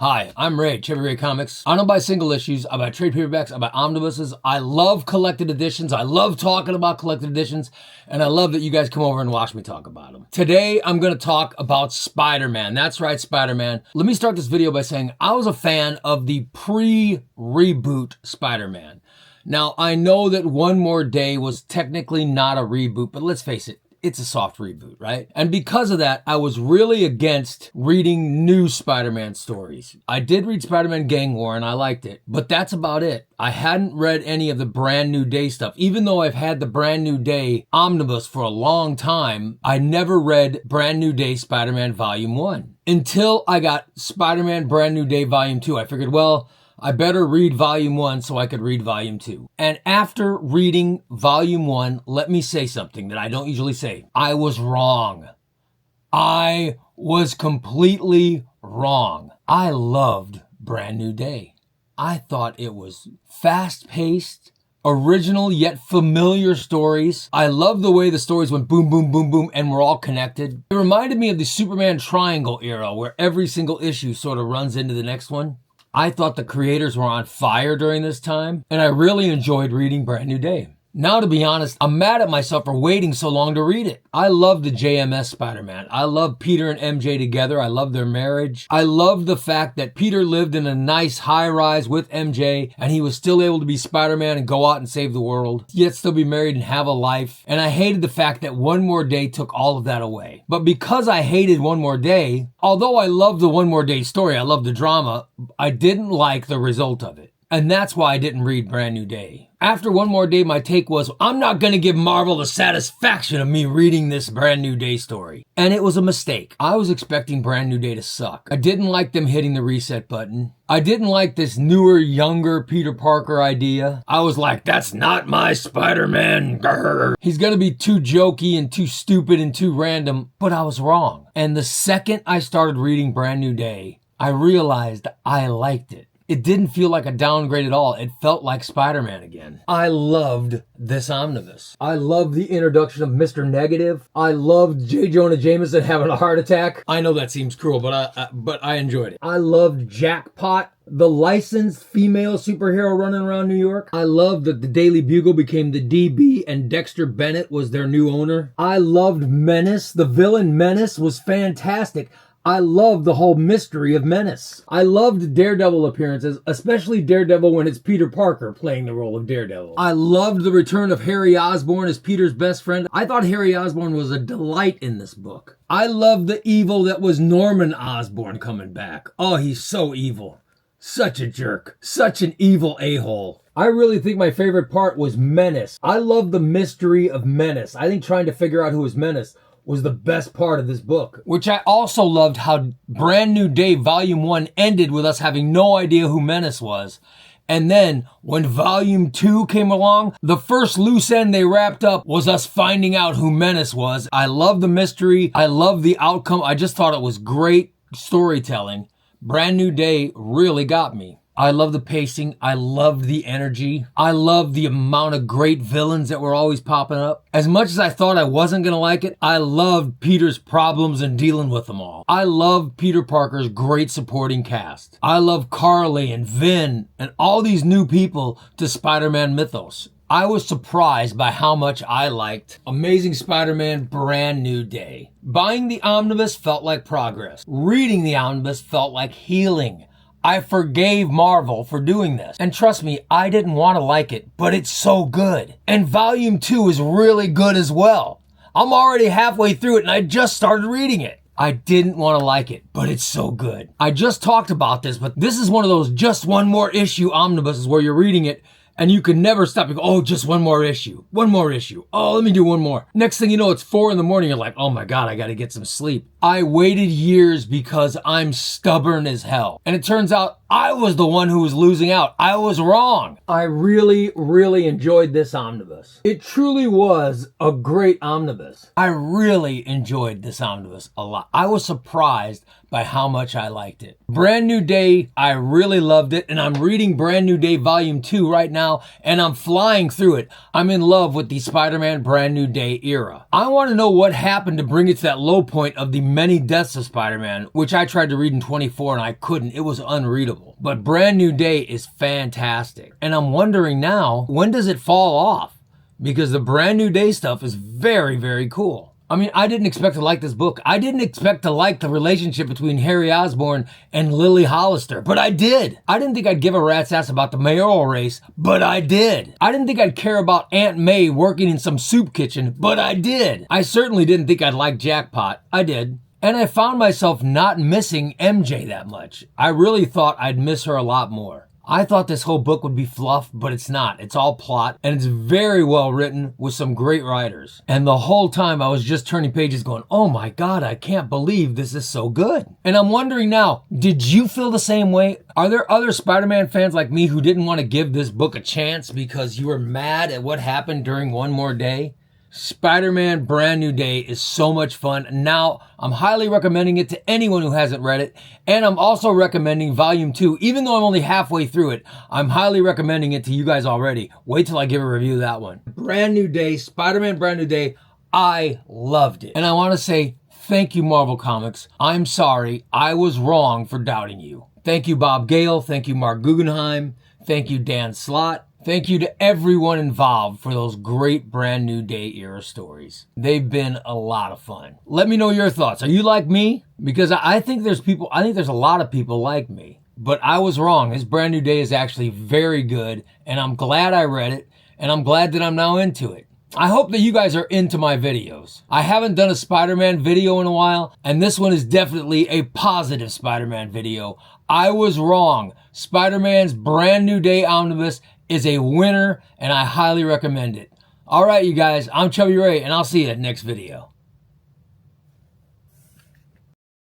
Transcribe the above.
Hi, I'm Ray, Chevy Ray Comics. I don't buy single issues, I buy trade paperbacks, I buy omnibuses. I love collected editions, I love talking about collected editions, and I love that you guys come over and watch me talk about them. Today, I'm gonna talk about Spider-Man. That's right, Spider-Man. Let me start this video by saying I was a fan of the pre-reboot Spider-Man. Now, I know that One More Day was technically not a reboot, but let's face it, it's a soft reboot, right? And because of that, I was really against reading new Spider-Man stories. I did read Spider-Man Gang War and I liked it, but that's about it. I hadn't read any of the Brand New Day stuff. Even though I've had the Brand New Day Omnibus for a long time, I never read Brand New Day Spider-Man Volume 1. Until I got Spider-Man Brand New Day Volume 2, I figured, well, I better read Volume 1 so I could read Volume 2. And after reading Volume 1, let me say something that I don't usually say. I was wrong. I was completely wrong. I loved Brand New Day. I thought it was fast-paced, original yet familiar stories. I love the way the stories went boom, boom, boom, boom, and were all connected. It reminded me of the Superman Triangle era where every single issue sort of runs into the next one. I thought the creators were on fire during this time, and I really enjoyed reading Brand New Day. Now, to be honest, I'm mad at myself for waiting so long to read it. I love the JMS Spider-Man. I love Peter and MJ together. I love their marriage. I love the fact that Peter lived in a nice high-rise with MJ, and he was still able to be Spider-Man and go out and save the world, yet still be married and have a life. And I hated the fact that One More Day took all of that away. But because I hated One More Day, although I love the One More Day story, I love the drama, I didn't like the result of it. And that's why I didn't read Brand New Day. After One More Day, my take was, I'm not going to give Marvel the satisfaction of me reading this Brand New Day story. And it was a mistake. I was expecting Brand New Day to suck. I didn't like them hitting the reset button. I didn't like this newer, younger Peter Parker idea. I was like, that's not my Spider-Man. Grr. He's going to be too jokey and too stupid and too random. But I was wrong. And the second I started reading Brand New Day, I realized I liked it. It didn't feel like a downgrade at all. It felt like Spider-Man again. I loved this omnibus. I loved the introduction of Mr. Negative. I loved J. Jonah Jameson having a heart attack. I know that seems cruel, but I enjoyed it. I loved Jackpot, the licensed female superhero running around New York. I loved that the Daily Bugle became the DB and Dexter Bennett was their new owner. I loved Menace. The villain Menace was fantastic. I loved the whole mystery of Menace. I loved Daredevil appearances, especially Daredevil when it's Peter Parker playing the role of Daredevil. I loved the return of Harry Osborn as Peter's best friend. I thought Harry Osborn was a delight in this book. I loved the evil that was Norman Osborn coming back. Oh, he's so evil. Such a jerk. Such an evil a-hole. I really think my favorite part was Menace. I love the mystery of Menace. I think trying to figure out who was Menace was the best part of this book. Which I also loved how Brand New Day Volume 1 ended with us having no idea who Menace was. And then when Volume 2 came along, the first loose end they wrapped up was us finding out who Menace was. I love the mystery. I love the outcome. I just thought it was great storytelling. Brand New Day really got me. I love the pacing. I loved the energy. I loved the amount of great villains that were always popping up. As much as I thought I wasn't going to like it, I loved Peter's problems and dealing with them all. I loved Peter Parker's great supporting cast. I love Carly and Vin and all these new people to Spider-Man mythos. I was surprised by how much I liked Amazing Spider-Man Brand New Day. Buying the omnibus felt like progress. Reading the omnibus felt like healing. I forgave Marvel for doing this. And trust me, I didn't want to like it, but it's so good. And Volume 2 is really good as well. I'm already halfway through it and I just started reading it. I didn't want to like it, but it's so good. I just talked about this, but this is one of those just one more issue omnibuses where you're reading it and you can never stop. You go, oh, just one more issue. One more issue. Oh, let me do one more. Next thing you know, it's 4 a.m. You're like, oh my God, I got to get some sleep. I waited years because I'm stubborn as hell. And it turns out I was the one who was losing out. I was wrong. I really, really enjoyed this omnibus. It truly was a great omnibus. I really enjoyed this omnibus a lot. I was surprised by how much I liked it. Brand New Day, I really loved it, and I'm reading Brand New Day Volume 2 right now, and I'm flying through it. I'm in love with the Spider-Man Brand New Day era. I want to know what happened to bring it to that low point of the Many Deaths of Spider-Man, which I tried to read in 24 and I couldn't. It was unreadable. But Brand New Day is fantastic. And I'm wondering now, when does it fall off? Because the Brand New Day stuff is very, very cool. I mean, I didn't expect to like this book. I didn't expect to like the relationship between Harry Osborn and Lily Hollister, but I did. I didn't think I'd give a rat's ass about the mayoral race, but I did. I didn't think I'd care about Aunt May working in some soup kitchen, but I did. I certainly didn't think I'd like Jackpot. I did. And I found myself not missing MJ that much. I really thought I'd miss her a lot more. I thought this whole book would be fluff, but it's not. It's all plot, and it's very well written with some great writers. And the whole time I was just turning pages going, oh my God, I can't believe this is so good. And I'm wondering now, did you feel the same way? Are there other Spider-Man fans like me who didn't want to give this book a chance because you were mad at what happened during One More Day? Spider-Man Brand New Day is so much fun. Now, I'm highly recommending it to anyone who hasn't read it. And I'm also recommending Volume 2. Even though I'm only halfway through it, I'm highly recommending it to you guys already. Wait till I give a review of that one. Brand New Day, Spider-Man Brand New Day. I loved it. And I want to say thank you, Marvel Comics. I'm sorry. I was wrong for doubting you. Thank you, Bob Gale. Thank you, Mark Guggenheim. Thank you, Dan Slott. Thank you to everyone involved for those great Brand New Day era stories. They've been a lot of fun. Let me know your thoughts. Are you like me? Because I think there's a lot of people like me. But I was wrong. This Brand New Day is actually very good, and I'm glad I read it, and I'm glad that I'm now into it. I hope that you guys are into my videos. I haven't done a Spider-Man video in a while, and this one is definitely a positive Spider-Man video. I was wrong. Spider-Man's Brand New Day Omnibus is a winner, and I highly recommend it. All right, you guys, I'm Chubby Ray, and I'll see you at the next video.